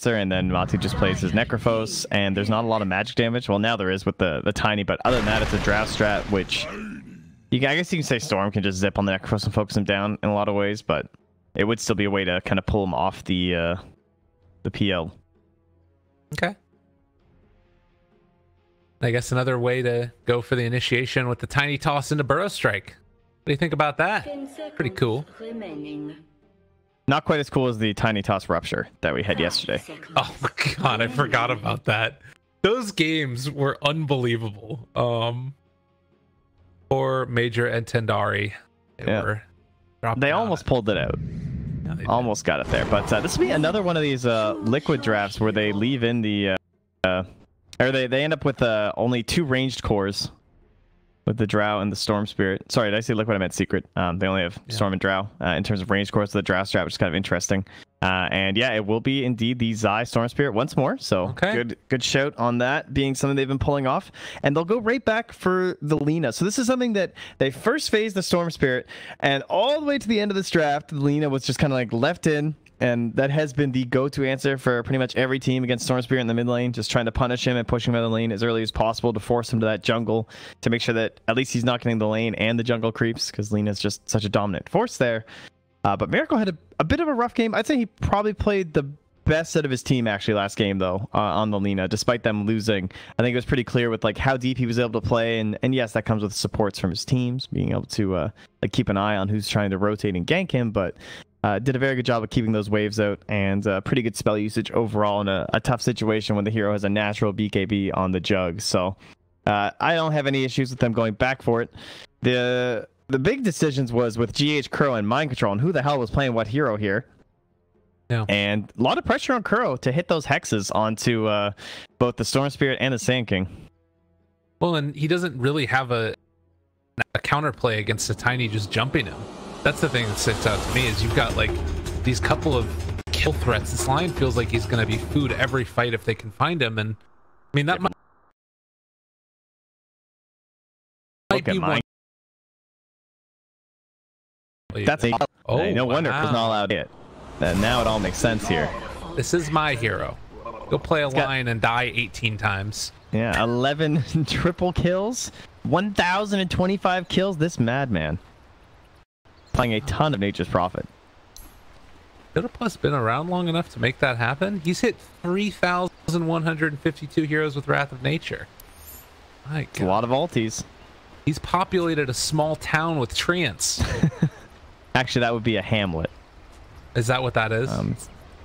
and then Matu just plays his Necrophos, and there's not a lot of magic damage. Well, now there is with the tiny, but other than that, it's a draft strat, which I guess you can say Storm can just zip on the Necrophos and focus him down in a lot of ways, but it would still be a way to kind of pull him off the PL. Okay. I guess another way to go for the initiation with the tiny toss into Burrow Strike. What do you think about that? Pretty cool. Not quite as cool as the tiny toss rupture that we had yesterday. Oh my god, I forgot about that. Those games were unbelievable. Poor Major and Tendari. They almost pulled it out. Yeah, almost got it there. But this will be another one of these liquid drafts where they leave in the or they end up with only 2 ranged cores with the Drow and the Storm Spirit. Sorry, did I say liquid? I meant secret. They only have Storm and Drow in terms of ranged cores. So the Drow strat, which is kind of interesting. And yeah, it will be indeed the Zai Storm Spirit once more. So good shout on that being something they've been pulling off. And they'll go right back for the Lina. So this is something that they first phased the Storm Spirit, and all the way to the end of this draft, the Lina was just kind of like left in. And that has been the go-to answer for pretty much every team against Storm Spirit in the mid lane, just trying to punish him and push him out of the lane as early as possible to force him to that jungle to make sure that at least he's not getting the lane and the jungle creeps, because Lina's just such a dominant force there. But Miracle had a bit of a rough game. I'd say he probably played the best out of his team actually last game though, on the Lina, despite them losing. I think it was pretty clear with like how deep he was able to play, and yes, that comes with supports from his teams, being able to like keep an eye on who's trying to rotate and gank him, but did a very good job of keeping those waves out, and pretty good spell usage overall in a tough situation when the hero has a natural BKB on the jug. So I don't have any issues with them going back for it. The big decisions was with GH, Kuro, and Mind Control, and who the hell was playing what hero here. Yeah. And a lot of pressure on Kuro to hit those hexes onto both the Storm Spirit and the Sand King. Well, and he doesn't really have a counterplay against the Tiny just jumping him. That's the thing that sticks out to me, is you've got like these couple of kill threats. This line feels like he's going to be food every fight if they can find him. And I mean, that might be one. That's a no wonder he's not allowed it. And now it all makes sense here. This is my hero. Go play a line and die 18 times. Yeah, 11 triple kills, 1,025 kills. This madman playing a ton of Nature's Prophet. Dota Plus been around long enough to make that happen. He's hit 3,152 heroes with Wrath of Nature. My God. It's a lot of ultis. He's populated a small town with treants. Actually, that would be a hamlet. Is that what that is?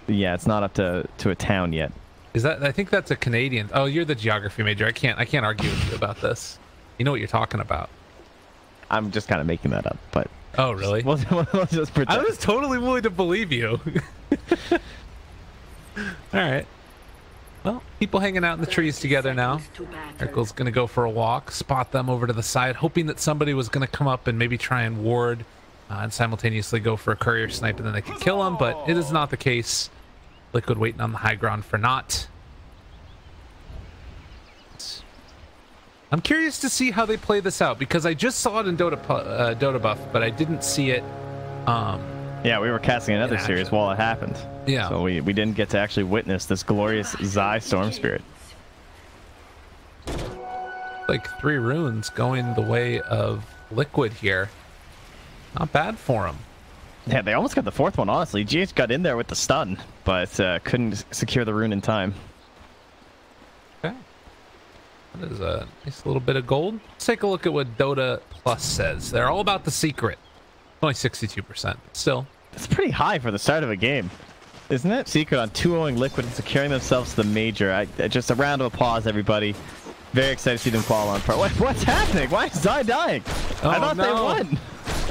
Yeah, it's not up to a town yet. Is that? I think that's a Canadian. Oh, you're the geography major. I can't argue with you about this. You know what you're talking about. I'm just kind of making that up, but. Oh, really? We'll just pretend. I was totally willing to believe you. All right. Well, people hanging out in the trees together now. Erkel's going to go for a walk, spot them over to the side, hoping that somebody was going to come up and maybe try and ward and simultaneously go for a courier snipe, and then they could kill him, but it is not the case. Liquid waiting on the high ground for not. I'm curious to see how they play this out, because I just saw it in Dota Buff, but I didn't see it. Yeah, we were casting another series while it happened. Yeah. So we didn't get to actually witness this glorious Zai Storm Spirit. Like 3 runes going the way of Liquid here. Not bad for him. Yeah, they almost got the 4th one, honestly. GH got in there with the stun, but couldn't secure the rune in time. Okay. That is a nice little bit of gold. Let's take a look at what Dota Plus says. They're all about the secret. Only 62%. Still. That's pretty high for the start of a game, isn't it? Secret on 2-0ing Liquid and securing themselves to the major. Just a round of applause, everybody. Very excited to see them fall on part. What's happening? Why is Zai dying? I thought they won.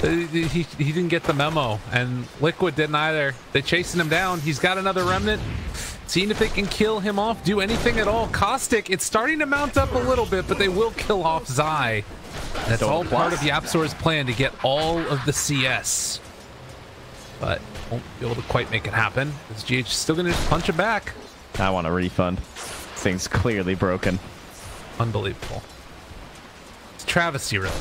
He didn't get the memo, and Liquid didn't either. They're chasing him down. He's got another remnant. Seeing if they can kill him off, do anything at all. Caustic, it's starting to mount up a little bit, but they will kill off Zai. That's all part of YapzOr's plan to get all of the CS. But won't be able to quite make it happen. Is GH still going to just punch it back? I want a refund. This thing's clearly broken. Unbelievable. It's travesty, really.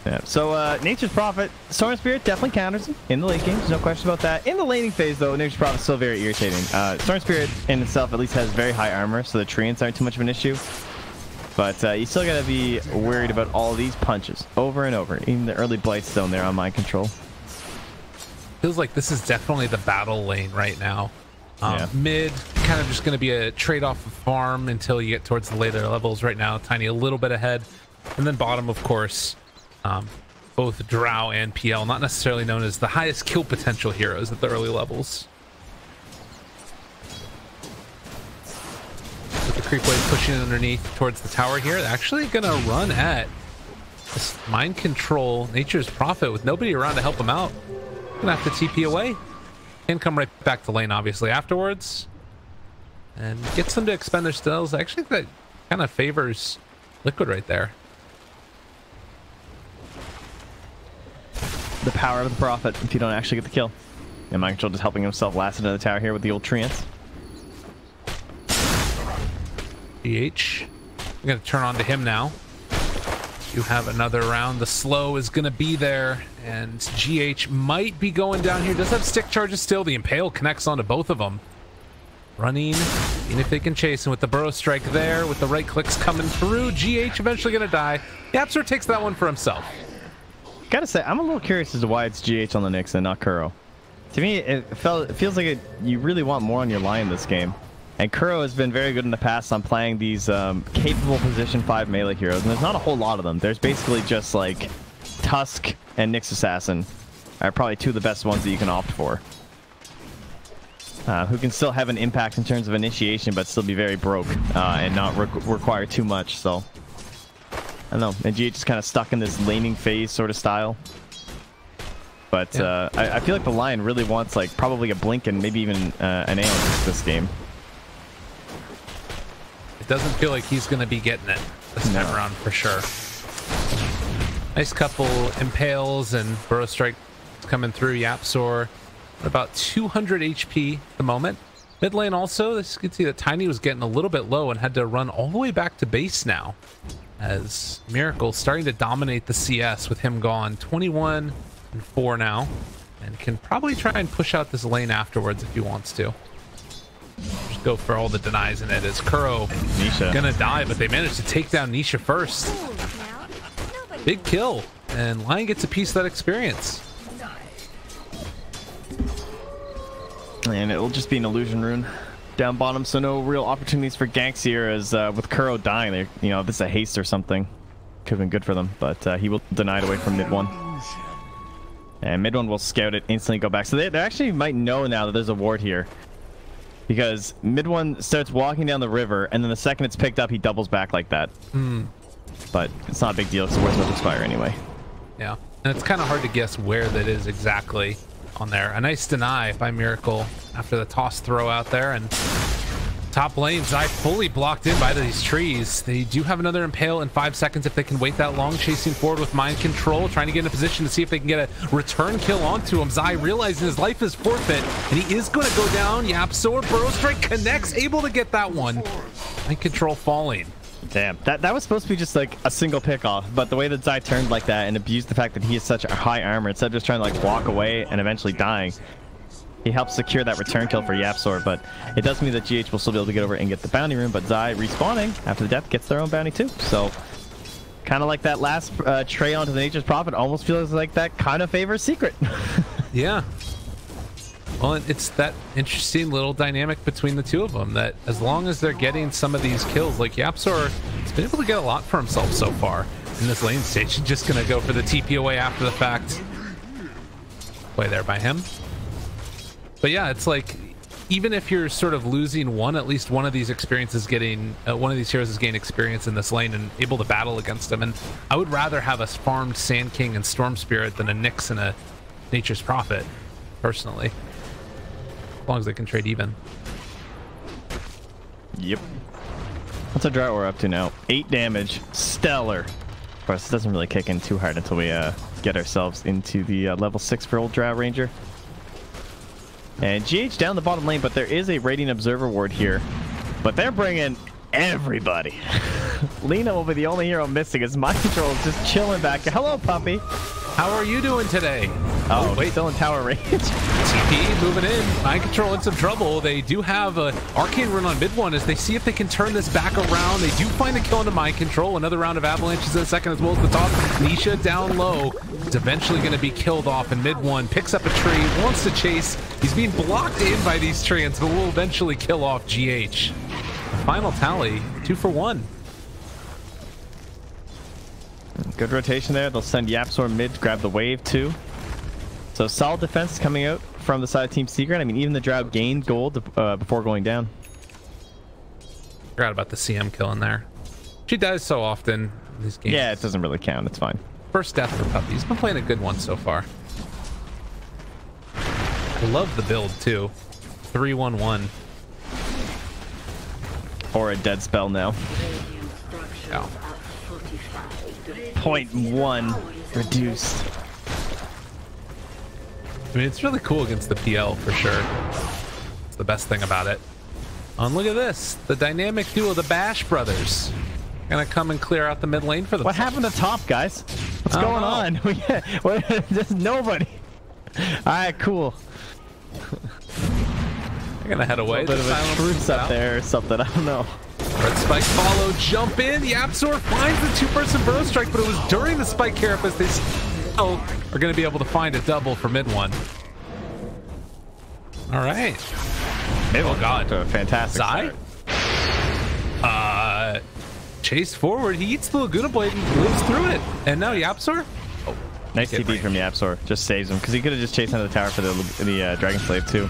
Yeah. So Nature's Prophet, Storm Spirit definitely counters him in the late game. There's no question about that. In the laning phase, though, Nature's Prophet is still very irritating. Storm Spirit in itself at least has very high armor, so the treants aren't too much of an issue. But you still gotta be worried about all these punches over and over. Even the early blights down there on mind control. Feels like this is definitely the battle lane right now. Yeah. Mid, kind of just going to be a trade-off of farm until you get towards the later levels. Right now, Tiny a little bit ahead. And then bottom, of course, both Drow and PL, not necessarily known as the highest kill potential heroes at the early levels. With the creep wave pushing underneath towards the tower here, they're actually going to run at this mind control Nature's Prophet with nobody around to help him out. Gonna have to TP away. And come right back to lane, obviously, afterwards. And gets them to expend their spells. I actually think that kind of favors Liquid right there. The power of the Prophet if you don't actually get the kill. And Mind Control just helping himself last into the tower here with the old treants. GH. I'm going to turn on to him now. You have another round. The slow is going to be there, and GH might be going down here. Does have stick charges still. The Impale connects onto both of them. Running, and if they can chase him with the Burrow Strike there, with the right clicks coming through, GH eventually going to die. Yapster takes that one for himself. Gotta say, I'm a little curious as to why it's GH on the Nyx and not Kuro. To me, it feels like you really want more on your line this game. And Kuro has been very good in the past on playing these capable position 5 melee heroes, and there's not a whole lot of them. There's basically just like Tusk and Nyx Assassin are probably two of the best ones that you can opt for. Who can still have an impact in terms of initiation, but still be very broke and not require too much. So I don't know. And GH is kind of stuck in this laning phase sort of style. But yeah. I feel like the line really wants like probably a blink and maybe even an Aeon this game. It doesn't feel like he's going to be getting it this time around for sure. Nice couple Impales and Burrow Strike coming through. Yapsor about 200 HP at the moment. Mid lane also, you can see that Tiny was getting a little bit low and had to run all the way back to base now. As Miracle starting to dominate the CS with him gone. 21 and 4 now. And can probably try and push out this lane afterwards if he wants to. Just go for all the denies in it as Kuro gonna die, but they managed to take down Nisha first. Big kill, and Lion gets a piece of that experience. And it'll just be an illusion rune down bottom, so no real opportunities for ganks here. As with Kuro dying, you know, this is a haste or something. Could have been good for them, but he will deny it away from mid one. And mid one will scout it, instantly go back. So they actually might know now that there's a ward here. Because mid one starts walking down the river, and then the second it's picked up, he doubles back like that. But it's not a big deal, so where's about to expire anyway. Yeah, and it's kind of hard to guess where that is exactly on there. A nice deny by Miracle after the toss throw out there, and top lane, Zai fully blocked in by these trees. They do have another Impale in 5 seconds if they can wait that long, chasing forward with Mind Control, trying to get in a position to see if they can get a return kill onto him. Zai realizing his life is forfeit, and he is going to go down. Yapsor, Burrow Strike connects, able to get that one. Mind Control falling. Damn, that was supposed to be just like a single pick off, but the way that Zai turned like that and abused the fact that he has such a high armor, instead of just trying to like walk away and eventually dying, he helps secure that return kill for Yapsor. But it does mean that GH will still be able to get over and get the bounty room, but Zai respawning after the death gets their own bounty too. So kind of like that last tray onto the Nature's Prophet, almost feels like that kind of favors Secret. Yeah. Well, it's that interesting little dynamic between the two of them, that as long as they're getting some of these kills, like Yapsor has been able to get a lot for himself so far in this lane stage. He's just going to go for the TP away after the fact. Play there by him. But yeah, it's like, even if you're sort of losing one, at least one of these experiences getting, one of these heroes is gaining experience in this lane and able to battle against them. And I would rather have a farmed Sand King and Storm Spirit than a Nyx and a Nature's Prophet, personally. As long as they can trade even. Yep. What's our drought we're up to now? 8 damage. Stellar. Of course, it doesn't really kick in too hard until we get ourselves into the level 6 for old Drought Ranger. And GH down the bottom lane, but there is a Radiant Observer ward here. But they're bringing everybody. Lina will be the only hero missing as Mind Control is just chilling back. Hello, puppy. How are you doing today? Oh, wait, still in tower range. TP moving in. Mind Control in some trouble. They do have an Arcane Rune on mid one as they see if they can turn this back around. They do find a kill into Mind Control. Another round of avalanches in a second as well as the top. Nisha down low. Is eventually going to be killed off in mid one. Picks up a tree. Wants to chase. He's being blocked in by these treants, but will eventually kill off GH. The final tally, 2 for 1. Good rotation there. They'll send Yapsor mid to grab the wave too. So solid defense coming out from the side of Team Secret. I mean, even the Drow gained gold before going down. Forgot about the CM kill in there. She dies so often in these games. Yeah, it doesn't really count. It's fine. First death for Puppy. He's been playing a good one so far. I love the build too. 3-1-1. Or a dead spell now. Yeah. 0.1 reduced. I mean, it's really cool against the PL for sure. It's the best thing about it. And look at this. The dynamic duo, the Bash brothers. Gonna come and clear out the mid lane for them. What happened to top, guys? What's going on? There's nobody. Alright, cool. They're gonna head away. A bit of a truce up there or something. I don't know. Red Spike follow, jump in. Yapsor finds the two-person burrow strike, but it was during the Spike Carapace they still are going to be able to find a double for mid one. All right. Oh god, a fantastic Zai. Chase forward. He eats the Laguna Blade and lives through it. And now Yapsor. Oh, nice TP from Yapsor. Just saves him because he could have just chased under the tower for the Dragon Slave too.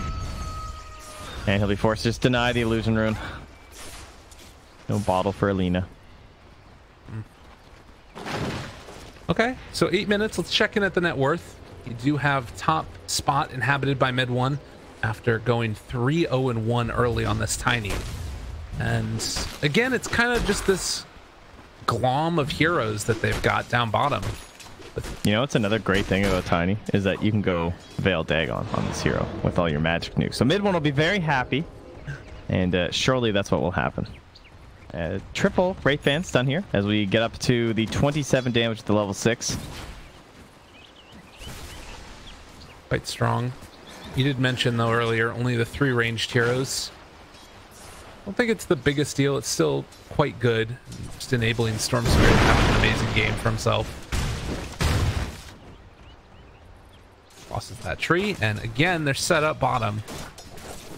And he'll be forced to just deny the Illusion Rune. No bottle for Alina. Okay, so 8 minutes. Let's check in at the net worth. You do have top spot inhabited by mid one after going 3-0-1 early on this Tiny. And again, it's kind of just this glom of heroes that they've got down bottom. You know, it's another great thing about Tiny is that you can go Veil Dagon on this hero with all your magic nukes. So mid one will be very happy, and surely that's what will happen. Triple Wraith Fans done here as we get up to the 27 damage at the level 6. Quite strong. You did mention though earlier only the 3 ranged heroes. I don't think it's the biggest deal. It's still quite good. Just enabling Storm Spirit to have an amazing game for himself. Crosses that tree, and again they're set up bottom.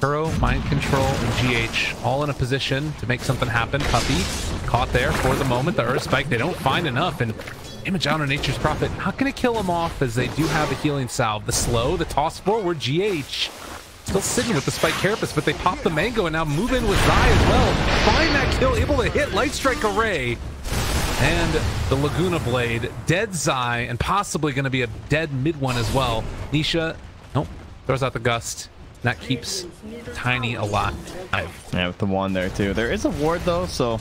Kuro, Mind Control, and GH all in a position to make something happen. Puppy caught there for the moment. The Earth Spike, they don't find enough, and Image out on Nature's Prophet. Not going to kill him off as they do have a healing salve. The slow, the toss forward, GH. Still sitting with the Spike Carapace, but they pop the Mango and now move in with Zai as well. Find that kill, able to hit Light Strike Array. And the Laguna Blade, dead Zai, and possibly going to be a dead mid one as well. Nisha, nope, throws out the Gust. That keeps Tiny alive. Yeah, with the one there too. There is a ward though, so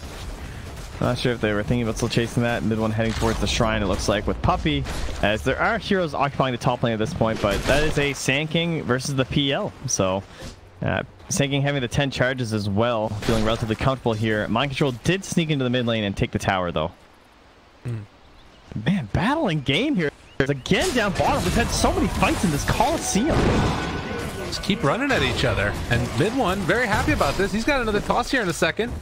not sure if they were thinking about still chasing that. Mid one heading towards the shrine, it looks like, with Puppy, as there are heroes occupying the top lane at this point, but that is a Sand King versus the PL. So Sand King having the 10 charges as well, feeling relatively comfortable here. Mind Control did sneak into the mid lane and take the tower though. Man, battling game here. Again down bottom. We've had so many fights in this Coliseum. Just keep running at each other. And mid one, very happy about this. He's got another toss here in a second.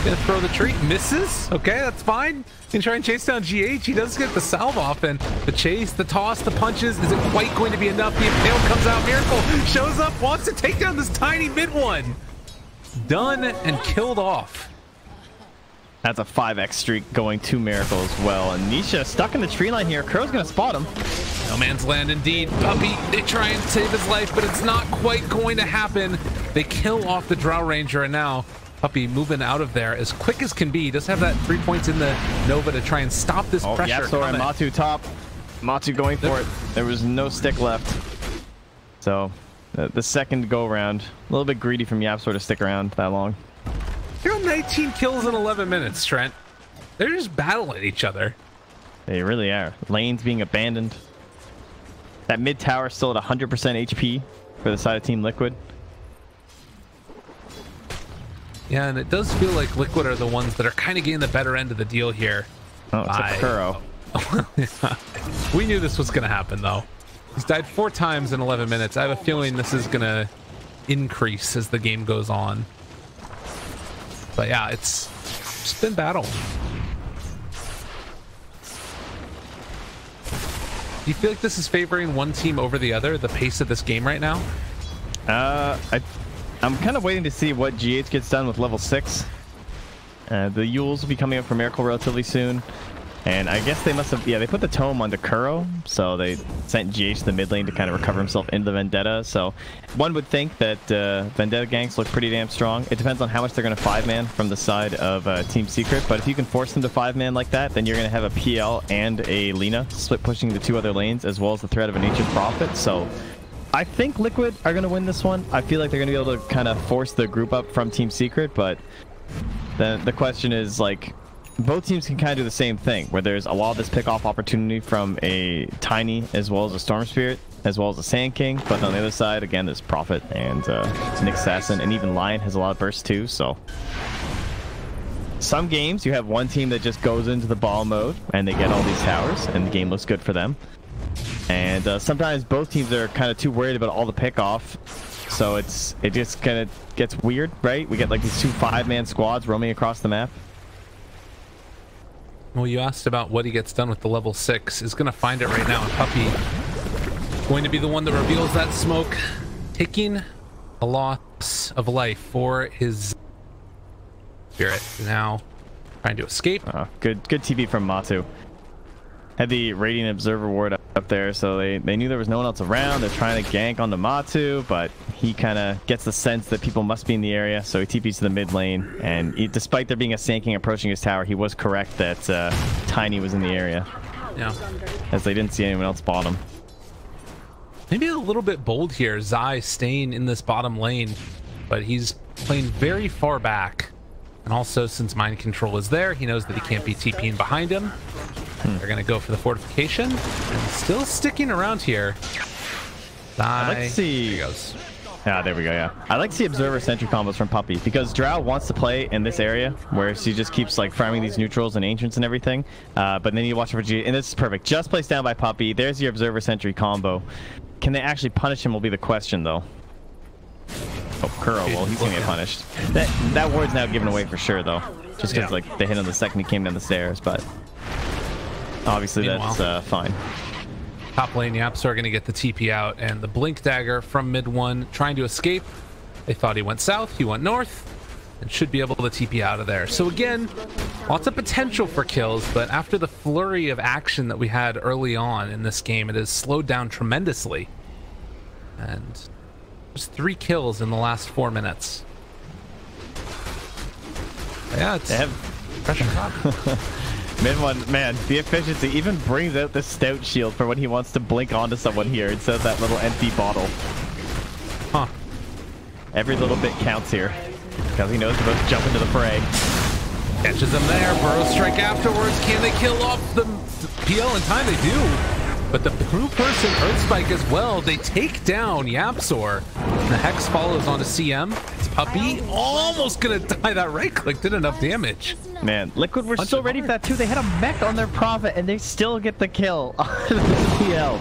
Gonna throw the tree. Misses. Okay, that's fine. Can try and chase down GH. He does get the salve off, and the chase, the toss, the punches. Is it quite going to be enough? The impale comes out. Miracle shows up, wants to take down this tiny mid one. Done and killed off. That's a 5x streak going to Miracle as well. And Nisha stuck in the tree line here. Crow's gonna spot him. No man's land indeed. Puppy, they try and save his life, but it's not quite going to happen. They kill off the Drow Ranger, and now Puppy moving out of there as quick as can be. He does have that 3 points in the Nova to try and stop this pressure. Yapsor and Matu top. Matu going for it. There was no stick left. So the second go around, a little bit greedy from Yapsor to stick around that long. You're on 19 kills in 11 minutes, Trent. They're just battling each other. They really are. Lanes being abandoned. That mid tower still at 100% HP for the side of Team Liquid. Yeah, and it does feel like Liquid are the ones that are kind of getting the better end of the deal here. Oh, it's a Kuro. We knew this was going to happen, though. He's died 4 times in 11 minutes. I have a feeling this is going to increase as the game goes on. But yeah, it's just been battle. Do you feel like this is favoring one team over the other, the pace of this game right now? I'm kind of waiting to see what GH gets done with level 6. The Yules will be coming up for Miracle relatively soon. And I guess they must have, yeah, they put the tome onto Kuro, so they sent GH to the mid lane to kind of recover himself into the Vendetta. So one would think that Vendetta ganks look pretty damn strong. It depends on how much they're going to 5-man from the side of Team Secret, but if you can force them to 5-man like that, then you're going to have a PL and a Lina split pushing the 2 other lanes, as well as the threat of an Ancient Prophet. So I think Liquid are going to win this one. I feel like they're going to be able to kind of force the group up from Team Secret, but then the question is, like, both teams can kind of do the same thing, where there's a lot of this pick-off opportunity from a Tiny as well as a Storm Spirit, as well as a Sand King, but on the other side, again, there's Prophet and Nick Assassin, and even Lion has a lot of bursts too, so some games you have one team that just goes into the ball mode and they get all these towers and the game looks good for them, and sometimes both teams are kind of too worried about all the pick-off, so it just kind of gets weird, right? We get like these 2 5-man squads roaming across the map. Well, you asked about what he gets done with the level 6. Is going to find it right now. And Puppey going to be the one that reveals that smoke, taking a loss of life for his spirit. Now trying to escape. Good TP from Matu. Had the Radiant Observer ward up there, so they knew there was no one else around. They're trying to gank on the Matu, but he kind of gets the sense that people must be in the area, so he TPs to the mid lane. And despite there being a Sand King approaching his tower, he was correct that Tiny was in the area. Yeah. As they didn't see anyone else bottom. Maybe a little bit bold here, Zai staying in this bottom lane, but he's playing very far back. And also, since Mind Control is there, he knows that he can't be TPing behind him. They're going to go for the fortification, and still sticking around here. I'd like to see... There he goes. Yeah, there we go, yeah. I like to see Observer Sentry combos from Puppey, because Drow wants to play in this area, where she just keeps like farming these neutrals and ancients and everything, but then you watch for G, and this is perfect. Just placed down by Puppey. There's your Observer Sentry combo. Can they actually punish him will be the question, though. Oh, Kuro, well, he's going to get punished. That ward's now given away for sure, though. Just because like they hit him the second he came down the stairs, but... Obviously, that's fine. Top lane, Yapsor are going to get the TP out, and the Blink Dagger from mid 1 trying to escape. They thought he went south, he went north, and should be able to TP out of there. So again, lots of potential for kills, but after the flurry of action that we had early on in this game, it has slowed down tremendously. And just 3 kills in the last 4 minutes. Yeah, it's pressure. Mid 1, man, the efficiency even brings out the stout shield for when he wants to blink onto someone here instead of that little empty bottle. Huh. Every little bit counts here, because he knows they're about to jump into the fray. Catches him there, Burrow Strike afterwards. Can they kill off the PL in time? They do. But the blue person Earth Spike as well. They take down Yapsor. The Hex follows onto CM. It's Puppey almost gonna die. That right click did enough damage. Man, Liquid were so ready for that too. They had a mech on their Prophet and they still get the kill on the PL.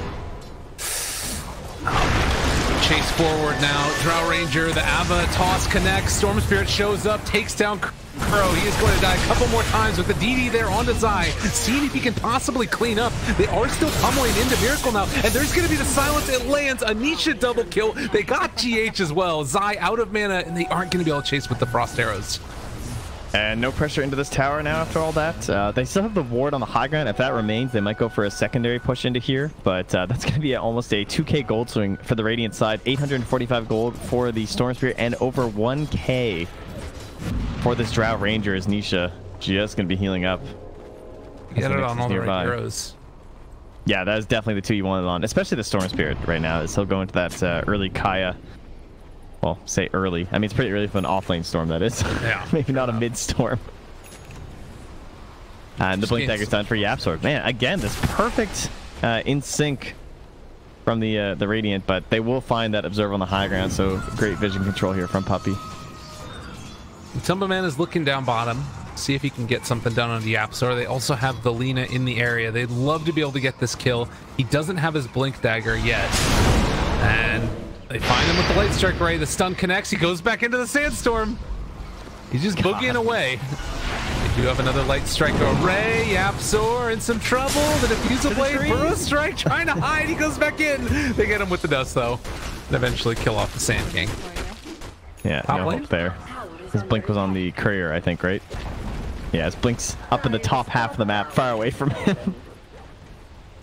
Chase forward now. Drow Ranger, the Ava toss connects. Storm Spirit shows up, takes down Kuro. He is going to die a couple more times with the DD there onto Zai. Seeing if he can possibly clean up. They are still pummeling into Miracle now. And there's going to be the silence. It lands. Anisha double kill. They got GH as well. Zai out of mana, and they aren't going to be able to chase with the Frost Arrows. And no pressure into this tower now after all that. They still have the ward on the high ground. If that remains, they might go for a secondary push into here. But that's going to be almost a 2k gold swing for the Radiant side. 845 gold for the Storm Spirit and over 1k for this Drow Ranger as Nisha just going to be healing up. Get it on all the right heroes. Yeah, that is definitely the 2 you wanted on, especially the Storm Spirit right now, as he'll go into that early Kaya. Well, say early. I mean, it's pretty early for an offlane storm, that is. Yeah. Maybe not a mid-storm. And the Blink Dagger's done for Yapsor. Man, again, this perfect in sync from the Radiant, but they will find that Observer on the high ground, so great vision control here from Puppey. Tumba Man is looking down bottom, see if he can get something done on the Yapsor. They also have the Lina in the area. They'd love to be able to get this kill. He doesn't have his Blink Dagger yet. And they find him with the Light Strike Ray. The stun connects. He goes back into the Sandstorm. He's just boogieing away. They do have another Light Strike Array. Yapsor in some trouble. The Diffusal Blade, Burrow Strike, trying to hide. He goes back in. They get him with the dust, though. And eventually kill off the Sand King. Yeah, no hope there. His blink was on the courier, I think, right? Yeah, his blink's up in the top half of the map, far away from him.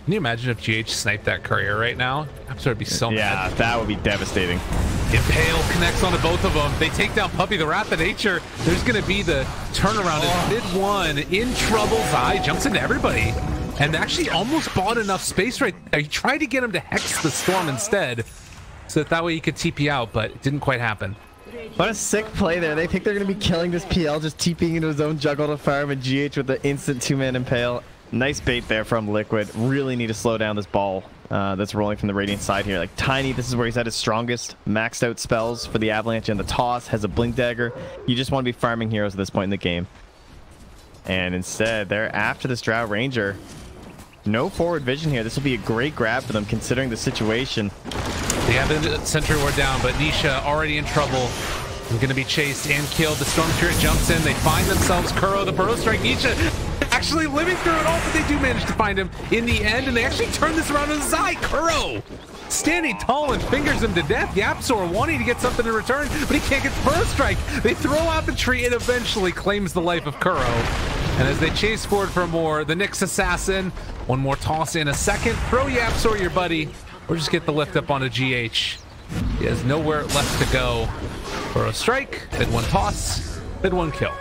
Can you imagine if GH sniped that courier right now? I'm sure it'd be so mad. Yeah, that would be devastating. Impale connects onto both of them. They take down Puppy, the Wrath of Nature. There's going to be the turnaround as mid one in trouble. Zai jumps into everybody and actually almost bought enough space right there. He tried to get him to Hex the Storm instead so that way he could TP out, but it didn't quite happen. What a sick play there. They think they're going to be killing this PL, just TPing into his own juggle to farm, and GH with the instant 2-man Impale. Nice bait there from Liquid. Really need to slow down this ball that's rolling from the Radiant side here. Like Tiny, this is where he's at his strongest. Maxed out spells for the Avalanche and the Toss. Has a Blink Dagger. You just want to be farming heroes at this point in the game. And instead, they're after this Drow Ranger. No forward vision here. This will be a great grab for them considering the situation. They have the Sentry Ward down, but Nisha already in trouble. He's going to be chased and killed. The Storm Spirit jumps in. They find themselves Kuro, the Burrow Strike. Nisha actually living through it all, but they do manage to find him in the end, and they actually turn this around on Zai. Kuro standing tall and fingers him to death. Yapsor wanting to get something in return, but he can't get the Burrow Strike. They throw out the tree and eventually claims the life of Kuro. And as they chase forward for more, the Nyx Assassin, one more toss in a second. Throw Yapsor your buddy, or just get the lift up onto GH. He has nowhere left to go. Burrow Strike, mid one toss, mid one kill.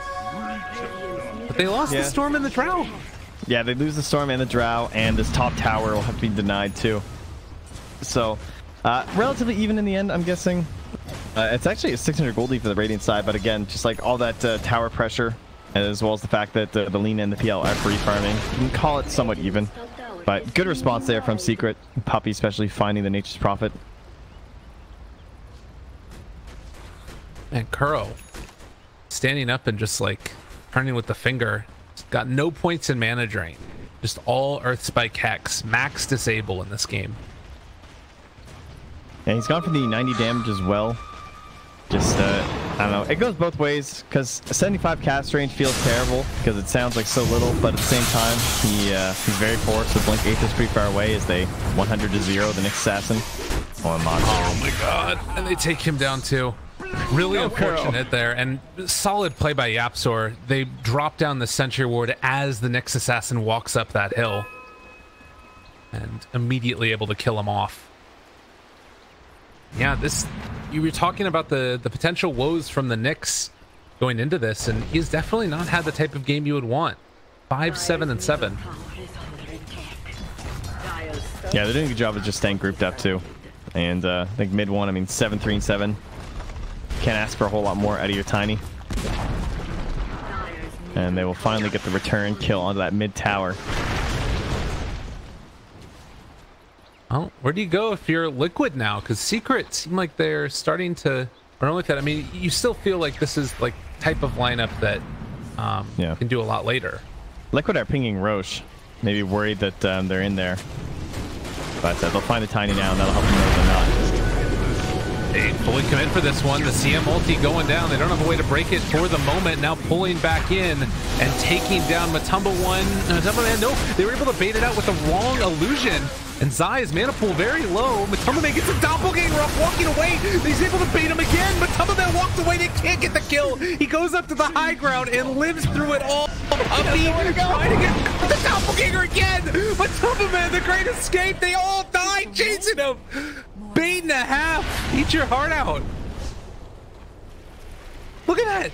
But they lost the Storm and the Drow. Yeah, they lose the Storm and the Drow, and this top tower will have to be denied too. So, relatively even in the end, I'm guessing. It's actually a 600 gold lead for the Radiant side, but again, just like all that tower pressure, as well as the fact that the Lina and the PL are free farming, you can call it somewhat even. But good response there from Secret. Puppy especially finding the Nature's Prophet. And Kuro standing up and just like turning with the finger. He's got no points in mana drain. Just all Earth Spike Hex. Max disable in this game. And he's gone for the 90 damage as well. Just, I don't know. It goes both ways, because 75 cast range feels terrible, because it sounds like so little, but at the same time, he's very forced. The Blink Aether is pretty far away as they 100 to 0 the Nyx Assassin. Oh my god. And they take him down too. Really unfortunate there, and solid play by Yapsor. They drop down the Sentry Ward as the Nyx Assassin walks up that hill, and immediately able to kill him off. Yeah, this, you were talking about the potential woes from the Nyx going into this, and he's definitely not had the type of game you would want. 5, 7, and 7. Yeah, they're doing a good job of just staying grouped up too. And I think mid one, I mean 7, 3, and 7. Can't ask for a whole lot more out of your Tiny. And they will finally get the return kill onto that mid tower. Well, where do you go if you're Liquid now? Because Secret seem like they're starting to run with that. I mean, you still feel like this is like type of lineup that can do a lot later. Liquid are pinging Roche. Maybe worried that they're in there. But they'll find the Tiny now, and that'll help them more than not. They fully commit for this one. The CM ulti going down. They don't have a way to break it for the moment. Now pulling back in and taking down Matumba one. Matumba Man, no, they were able to bait it out with the wrong illusion. And Zai's mana pool very low. Matumba Man gets a doppelganger off, walking away. He's able to bait him again. Matumba Man walks away. They can't get the kill. He goes up to the high ground and lives through it all. Trying to get the doppelganger again. Matumba Man, the great escape. They all die chasing him. Bait and a half. Eat your heart out. Look at that.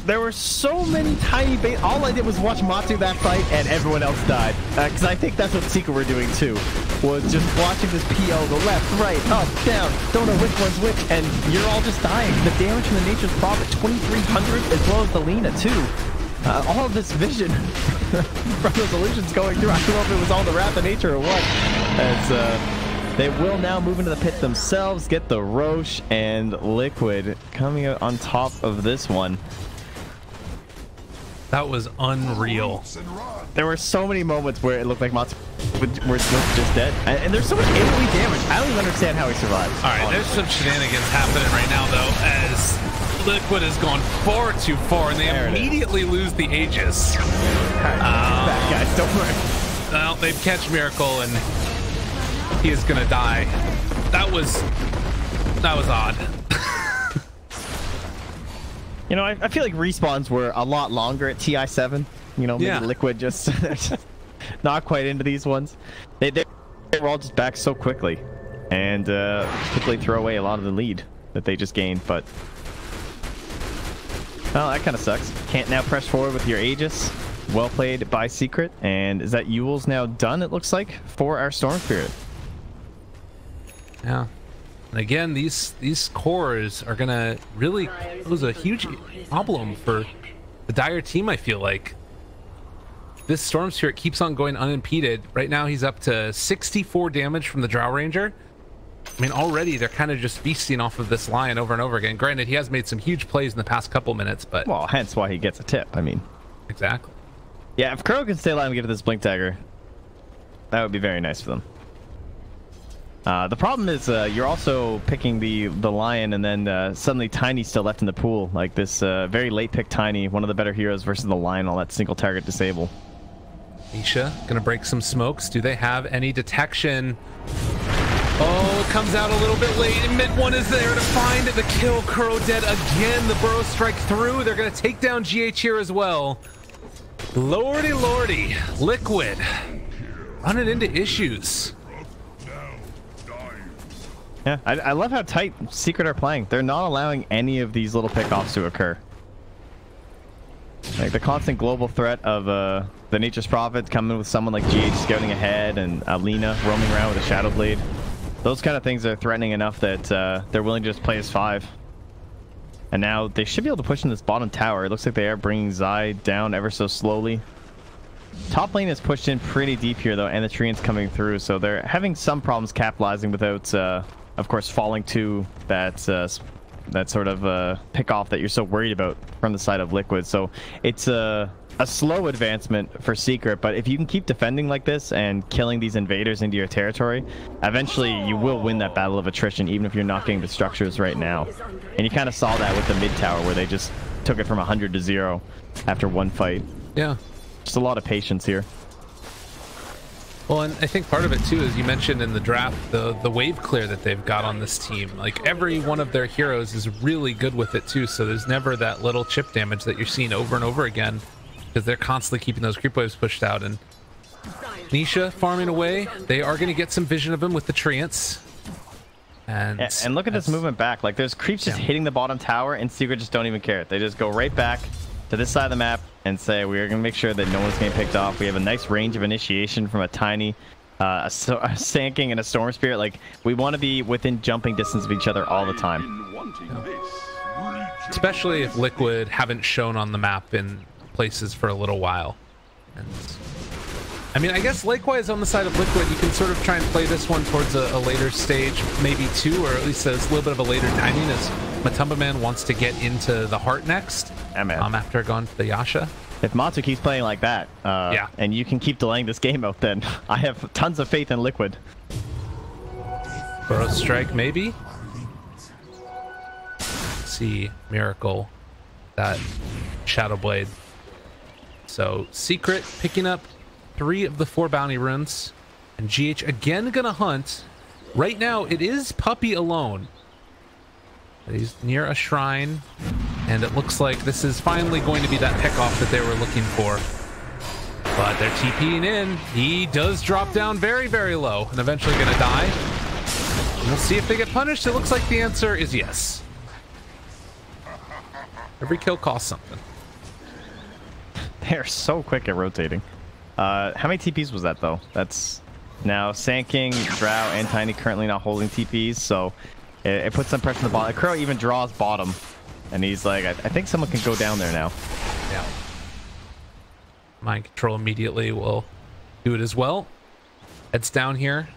There were so many tiny bait. All I did was watch Matsu that fight, and everyone else died. Because I think that's what Secret were doing too. Was just watching this PO go left, right, up, down. Don't know which one's which, and you're all just dying. The damage from the Nature's Prophet, 2,300, as well as the Lina too. All of this vision from those illusions going through. I don't know if it was all the Wrath of Nature or what. As they will now move into the pit themselves, get the Roche, and Liquid coming out on top of this one. That was unreal. There were so many moments where it looked like Matsu were just dead. And there's so much AoE damage. I don't even understand how he survived. All right, there's some shenanigans happening right now, though, as Liquid has gone far too far, and they immediately lose the Aegis. Back, guys, don't worry. Well, they catch Miracle, and he is going to die. That was odd. You know, I feel like respawns were a lot longer at TI7. You know, maybe Liquid just not quite into these ones. They were all just back so quickly, and quickly throw away a lot of the lead that they just gained. But well, that kind of sucks. Can't now press forward with your Aegis. Well played by Secret. And is that Yule's now done? It looks like for our Storm Spirit. Yeah. And again, these cores are gonna really pose a huge problem for the Dire team, I feel like. This Storm Spirit keeps on going unimpeded. Right now he's up to 64 damage from the Drow Ranger. I mean, already they're kind of just feasting off of this Lion over and over again. Granted, he has made some huge plays in the past couple minutes, but... Well, hence why he gets a tip, I mean. Exactly. Yeah, if Crow can stay alive and give it this Blink Dagger, that would be very nice for them. The problem is you're also picking the Lion, and then suddenly Tiny's still left in the pool. Like this very late pick Tiny, one of the better heroes versus the Lion, all that single target disable. Nisha gonna break some smokes. Do they have any detection? Oh, it comes out a little bit late. Mid one is there to find the kill. Crow dead again. The burrow strike through. They're gonna take down GH here as well. Lordy, lordy. Liquid running into issues. Yeah, I love how tight Secret are playing. They're not allowing any of these little pickoffs to occur. Like the constant global threat of the Nature's Prophet coming with someone like GH scouting ahead, and Alina roaming around with a Shadow Blade. Those kind of things are threatening enough that they're willing to just play as 5. And now they should be able to push in this bottom tower. It looks like they are bringing Zai down ever so slowly. Top lane is pushed in pretty deep here, though, and the Treant's coming through, so they're having some problems capitalizing without, of course, falling to that sort of pick-off that you're so worried about from the side of Liquid. So it's a slow advancement for Secret, but if you can keep defending like this and killing these invaders into your territory, eventually you will win that battle of attrition, even if you're not getting the structures right now. And you kind of saw that with the mid tower, where they just took it from 100 to 0 after one fight. Yeah. Just a lot of patience here. Well, and I think part of it too, as you mentioned in the draft, the wave clear that they've got on this team. Like every one of their heroes is really good with it too, so there's never that little chip damage that you're seeing over and over again, because they're constantly keeping those creep waves pushed out. And Nisha farming away. They are going to get some vision of him with the Treants. And look at this movement back. Like there's creeps just hitting the bottom tower, and Secret just don't even care. They just go right back to this side of the map and say, we're going to make sure that no one's getting picked off. We have a nice range of initiation from a Tiny, a Sanking, and a Storm Spirit. Like, we want to be within jumping distance of each other all the time. Especially if Liquid haven't shown on the map in places for a little while. And I mean, I guess likewise on the side of Liquid, you can sort of try and play this one towards a later stage, maybe 2, or at least a little bit of a later timing, as Matumba Man wants to get into the Heart next. Yeah, man. After going to the Yasha. If Matsu keeps playing like that, and you can keep delaying this game out, then I have tons of faith in Liquid. Burrow strike, maybe? Let's see, Miracle, that Shadow Blade. So Secret picking up 3 of the 4 bounty runes, and GH again gonna hunt. Right now it is Puppy alone. He's near a shrine, and it looks like this is finally going to be that pickoff that they were looking for. But they're TPing in. He does drop down very, very low, and eventually gonna die. And we'll see if they get punished. It looks like the answer is yes. Every kill costs something. They're so quick at rotating. How many TPs was that, though? That's now Sanking, Drow, and Tiny currently not holding TPs, so it puts some pressure on the bottom. Crow even draws bottom, and he's like, I think someone can go down there now. Yeah. Mind control immediately will do it as well. Heads down here.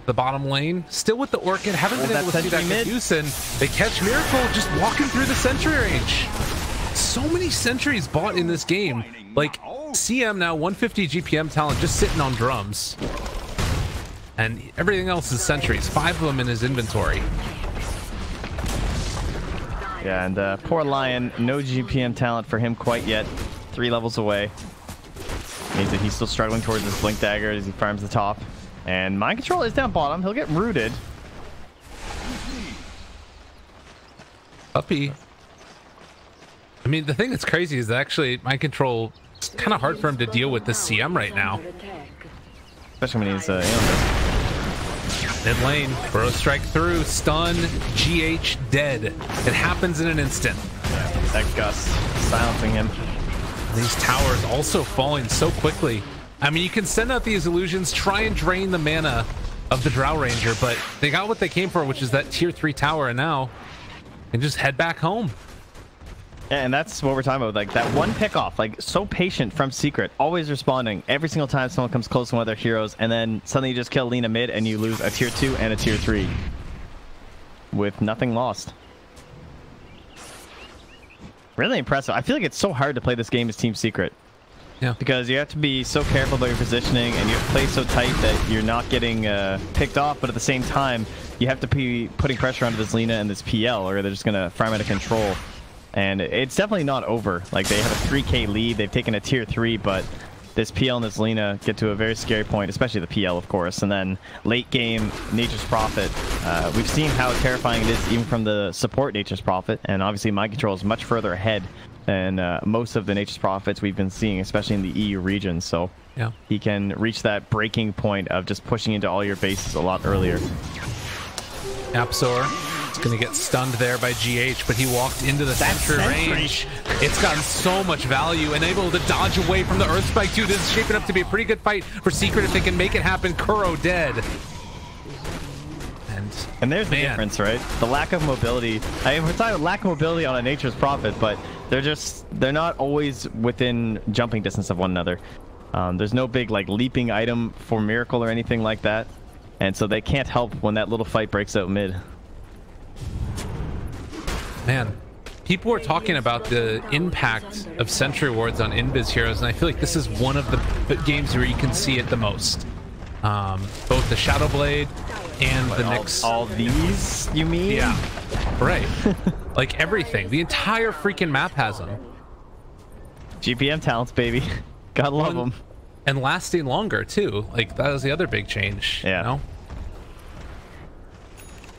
The bottom lane, still with the Orchid. Haven't been able to see that use, and they catch Miracle just walking through the sentry range. so many sentries bought in this game. Like CM now 150 GPM talent just sitting on drums. And everything else is sentries. 5 of them in his inventory. Yeah, and poor Lion, no GPM talent for him quite yet. 3 levels away. Means that he's still struggling towards his Blink Dagger as he farms the top. And Mind Control is down bottom. He'll get rooted. Puppy. I mean, the thing that's crazy is that actually Mind Control, it's kind of hard for him to deal with this CM right now. Especially when he's mid lane, Burrow strike through, stun, GH dead. It happens in an instant. Yeah, that gust silencing him. These towers also falling so quickly. I mean, you can send out these illusions, try and drain the mana of the Drow Ranger, but they got what they came for, which is that tier 3 tower, and now they just head back home. Yeah, and that's what we're talking about. Like that one pick off, like so patient from Secret, always responding every single time someone comes close to one of their heroes, and then suddenly you just kill Lina mid and you lose a tier 2 and a tier 3 with nothing lost. Really impressive. I feel like it's so hard to play this game as Team Secret. Yeah. Because you have to be so careful about your positioning, and you have to play so tight that you're not getting picked off, but at the same time, you have to be putting pressure onto this Lina and this PL, or they're just going to farm out of control. And it's definitely not over. Like, they have a 3k lead, they've taken a tier 3, but this PL and this Lina get to a very scary point, especially the PL, of course. And then late game, Nature's Prophet. We've seen how terrifying it is even from the support Nature's Prophet, and obviously Mind Control is much further ahead than most of the Nature's Prophets we've been seeing, especially in the EU region. So yeah, he can reach that breaking point of just pushing into all your bases a lot earlier. Apsor is going to get stunned there by GH, but he walked into the sentry range. It's gotten so much value and able to dodge away from the Earth Spike too. This is shaping up to be a pretty good fight for Secret if they can make it happen. Kuro dead. And there's the difference, right? The lack of mobility. I mean, we're talking about lack of mobility on a Nature's Prophet, but they're not always within jumping distance of one another. There's no big like leaping item for Miracle or anything like that, and so they can't help when that little fight breaks out mid. Man, people are talking about the impact of Sentry Wards on Invis heroes, and I feel like this is one of the games where you can see it the most. Both the Shadow Blade and the next all these, you mean? Yeah, right. Like everything, the entire freaking map has them. GPM talents, baby. Gotta love them. And lasting longer too. Like that is the other big change. Yeah. You know?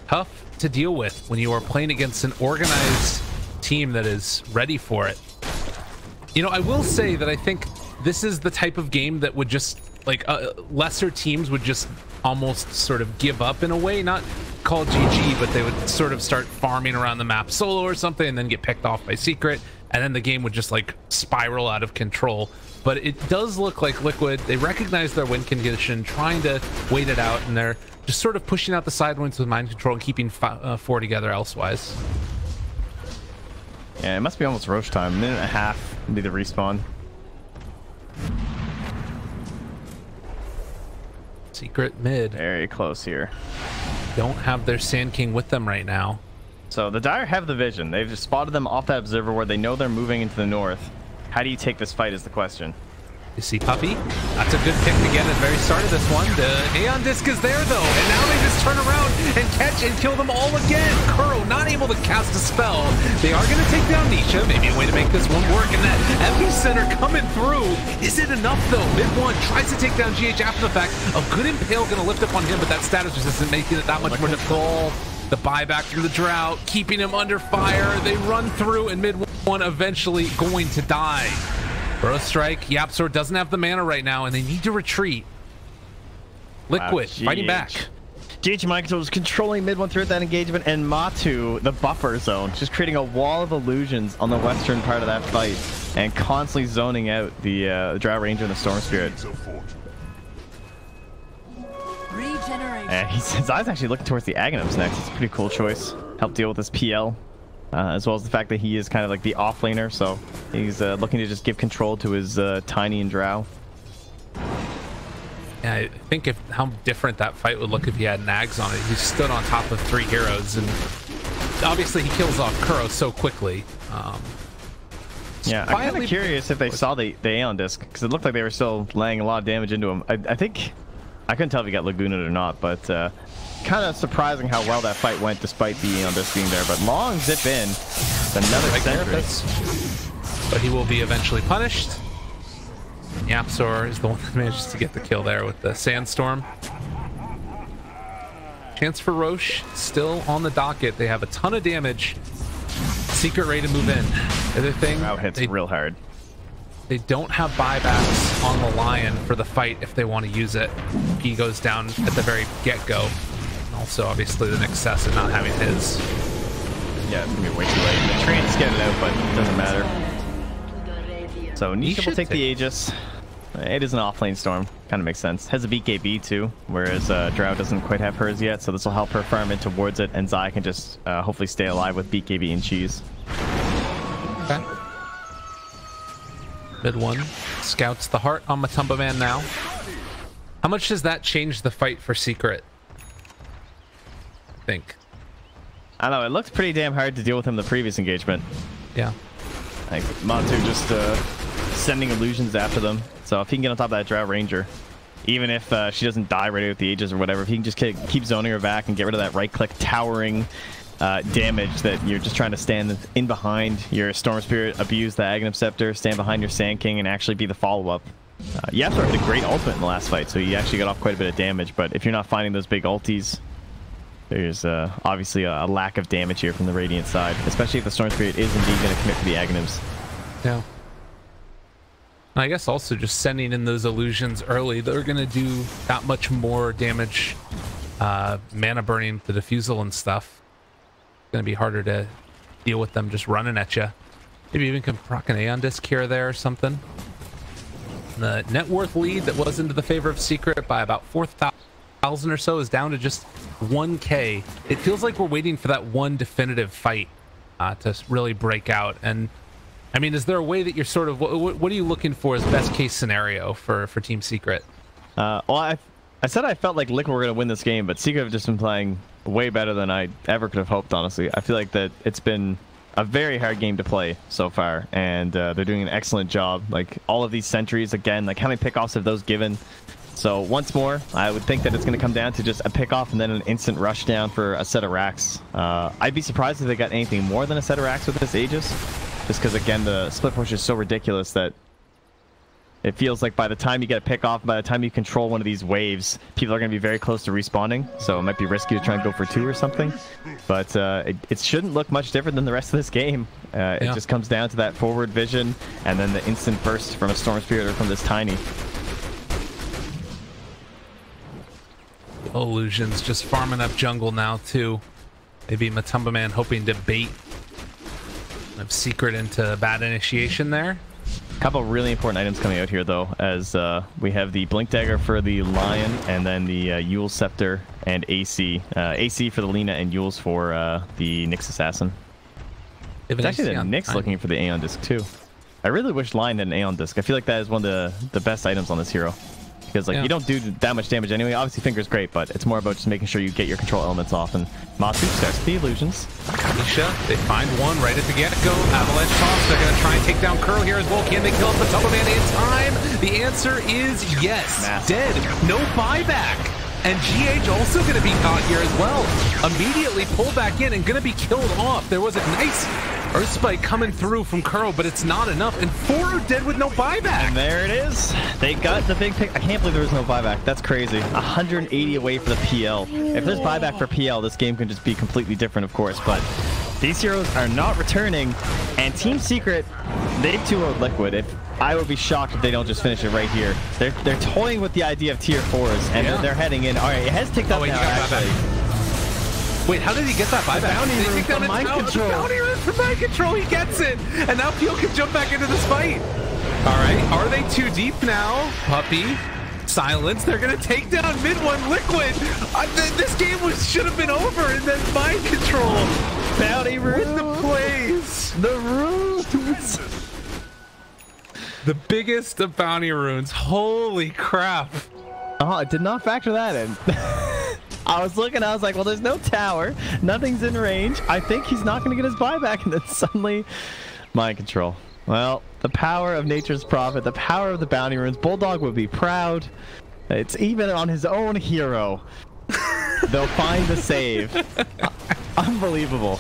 Tough to deal with when you are playing against an organized team that is ready for it. You know, I will say that I think this is the type of game that would just like lesser teams would just almost sort of give up in a way, not call GG, but they would sort of start farming around the map solo or something and then get picked off by Secret, and then the game would just like spiral out of control. But it does look like Liquid, they recognize their win condition, trying to wait it out, and they're just sort of pushing out the side wins with Mind Control and keeping 4 together elsewise. Yeah, it must be almost Roche time. 1.5 minutes would be the respawn. Secret mid. Very close here. Don't have their Sand King with them right now. So the Dire have the vision. They've just spotted them off that observer where they know they're moving into the north. How do you take this fight is the question. You see Puppy? That's a good pick again at the very start of this one. The Aeon Disc is there though, and now they just turn around and catch and kill them all again. Kuro not able to cast a spell. They are going to take down Nisha. Maybe a way to make this one work, and that epicenter coming through. Is it enough though? Mid one tries to take down GH after the fact. A good Impale going to lift up on him, but that status resistance making it that much more difficult. The buyback through the drought, keeping him under fire. They run through, and mid one eventually going to die. Burrow strike. Yapsor doesn't have the mana right now, and they need to retreat. Liquid fighting back. GH Mind Control was controlling mid one throughout that engagement, and Matu, the buffer zone, just creating a wall of illusions on the western part of that fight, and constantly zoning out the Drow Ranger and the Storm Spirit. And his eyes actually looking towards the Aghanims next. It's a pretty cool choice. Help deal with this PL. As well as the fact that he is kind of like the offlaner, so he's looking to just give control to his Tiny and Drow. Yeah, I think how different that fight would look if he had Nags on it. He stood on top of 3 heroes, and obviously he kills off Kuro so quickly. Yeah, I'm kind of curious if they saw the Aeon Disc, because it looked like they were still laying a lot of damage into him. I think, I couldn't tell if he got Lagooned or not, but kind of surprising how well that fight went despite the Aeon Disc being there. But long zip in, another sentry. But he will be eventually punished. Yapzor is the one that manages to get the kill there with the Sandstorm. Chance for Roche still on the docket. They have a ton of damage. Secret ready to move in. The other thing, hits real hard. They don't have buybacks on the Lion for the fight if they want to use it. He goes down at the very get-go. Also, obviously, the Nexus and not having his. Yeah, it's gonna be way too late. The train's getting out, but it doesn't matter. So Nisha will take the Aegis. It is an offlane storm. Kind of makes sense. Has a BKB too, whereas Drow doesn't quite have hers yet, so this will help her farm in towards it, and Zai can just hopefully stay alive with BKB and cheese. Okay. Mid one scouts the heart on Matumba Man now. How much does that change the fight for Secret? I think. I don't know, it looked pretty damn hard to deal with him the previous engagement. Yeah. Like Matu just sending illusions after them. So if he can get on top of that Drow Ranger, even if she doesn't die right with the Aegis or whatever, if he can just keep zoning her back and get rid of that right-click towering damage that you're just trying to stand in behind your Storm Spirit, abuse the Aghanim Scepter, stand behind your Sand King, and actually be the follow-up. Yapzor had a great ultimate in the last fight, so he actually got off quite a bit of damage, but if you're not finding those big ultis, there's obviously a lack of damage here from the Radiant side, especially if the Storm Spirit is indeed going to commit to the Aghanims. Yeah. I guess also just sending in those illusions early, they're going to do that much more damage, mana burning the diffusal and stuff. It's going to be harder to deal with them just running at you. Maybe even can proc an Aeon Disc here or there or something. The net worth lead that was into the favor of Secret by about 4,000 or so is down to just 1K. It feels like we're waiting for that one definitive fight to really break out. And I mean, is there a way that you're sort of, what are you looking for as best case scenario for Team Secret? Well, I said I felt like Liquid were going to win this game, but Secret have just been playing way better than I ever could have hoped, honestly. I feel like that it's been a very hard game to play so far, and they're doing an excellent job. Like, all of these sentries, again, like how many pickoffs have those given? So once more, I would think that it's going to come down to just a pickoff and then an instant rush down for a set of racks. I'd be surprised if they got anything more than a set of racks with this Aegis. Just because, again, the split push is so ridiculous that it feels like by the time you get a pick off, by the time you control one of these waves, people are going to be very close to respawning. So it might be risky to try and go for 2 or something. But it shouldn't look much different than the rest of this game. It just comes down to that forward vision and then the instant burst from a Storm Spirit or from this Tiny. Illusions just farming up jungle now, too. Maybe Matumba Man hoping to bait of Secret into bad initiation there. A couple really important items coming out here, though, as we have the Blink Dagger for the Lion, and then the Yule Scepter and AC. AC for the Lina and Yule's for the Nyx Assassin. It's actually the Nyx looking for the Aeon Disc, too. I really wish Lion had an Aeon Disc. I feel like that is one of the best items on this hero. Because like you don't do that much damage anyway. Obviously, Finger's great, but it's more about just making sure you get your control elements off. And Matsu starts the illusions. Nisha, they find one right at the get-go. Avalanche toss. They're going to try and take down Curl here as well. Can they kill up the Matumba Man in time? The answer is yes. Massive. Dead. No buyback. And GH also going to be caught here as well. Immediately pulled back in and going to be killed off. There was a nice Earth Spike coming through from Curl, but it's not enough. And 4 are dead with no buyback. And there it is. They got the big pick. I can't believe there was no buyback. That's crazy. 180 away for the PL. If there's buyback for PL, this game can just be completely different, of course. But these heroes are not returning. And Team Secret, they've 2-0'd Liquid. I would be shocked if they don't just finish it right here. They're toying with the idea of tier 4s, and they're heading in. All right, it has ticked up now, actually. Wait, how did he get that buyback? Bounty room from mind control. Bounty room from mind control. He gets it, and now Peel can jump back into this fight. All right, are they too deep now? Puppy, silence. They're gonna take down mid one Liquid. This game should have been over, and then mind control. Bounty room with the plays. The runes. The biggest of bounty runes. Holy crap. Oh, I did not factor that in. I was looking, I was like, well, there's no tower. Nothing's in range. I think he's not going to get his buyback. And then suddenly, mind control. Well, the power of nature's prophet, the power of the bounty runes. Bulldog would be proud. It's even on his own hero. They'll find the save. Unbelievable.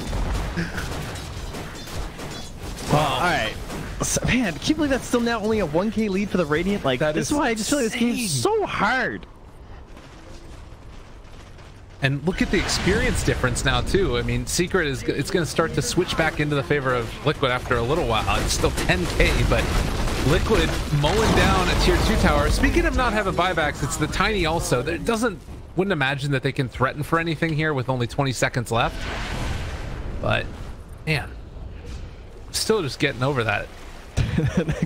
All right. So, man, can you believe that's still now only a 1K lead for the Radiant? Like, this is why I just feel like this game is so hard. And look at the experience difference now, too. I mean, Secret is it's going to start to switch back into the favor of Liquid after a little while. It's still 10K, but Liquid mowing down a tier 2 tower. Speaking of not having buybacks, it's the Tiny also. That wouldn't imagine that they can threaten for anything here with only 20 seconds left. But, man, still just getting over that.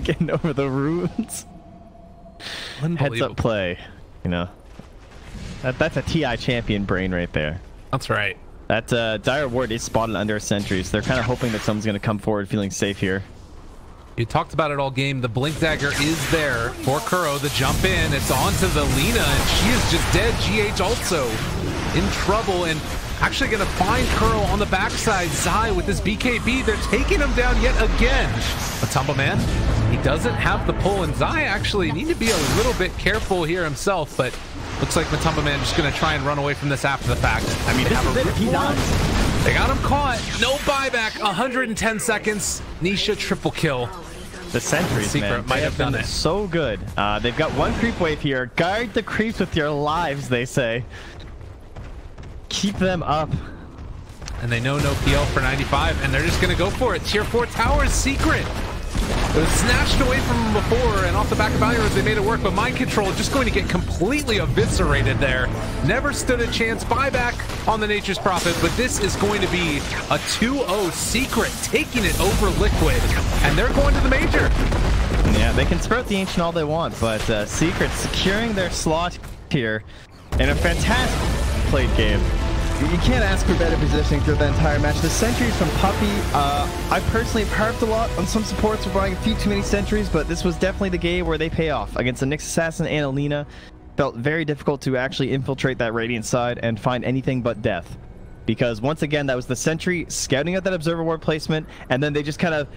Getting over the runes. Heads up play, you know. That's a TI champion brain right there. That's right. That Dire Ward is spotted under a sentry, so they're kind of hoping that someone's going to come forward feeling safe here. You talked about it all game. The Blink Dagger is there for Kuro. The jump in. It's onto the Lina, and she is just dead. GH also in trouble, and actually going to find Kuro on the backside. Zai with his BKB. They're taking him down yet again. Matumba Man, he doesn't have the pull, and Zai actually need to be a little bit careful here himself, but looks like Matumba Man just going to try and run away from this after the fact. I mean, they got him caught. No buyback. 110 seconds. Nisha triple kill. The sentries, man, might have done it. So good. They've got one creep wave here. Guard the creeps with your lives, they say. Keep them up. And they know no PL for 95, and they're just going to go for it. Tier 4 towers, Secret. It was snatched away from them before, and off the back of Bounty Runes, they made it work, but Mind Control just going to get completely eviscerated there. Never stood a chance. Buyback on the Nature's Prophet, but this is going to be a 2-0 Secret, taking it over Liquid, and they're going to the major. Yeah, they can sprout the Ancient all they want, but Secret securing their slot here in a fantastic played game. You can't ask for better positioning through the entire match. The sentries from Puppy, I personally have harped a lot on some supports for buying a few too many sentries, but this was definitely the game where they pay off. Against the Nyx Assassin and Alina, felt very difficult to actually infiltrate that Radiant side and find anything but death. Because once again, that was the sentry scouting out that Observer Ward placement, and then they just kind of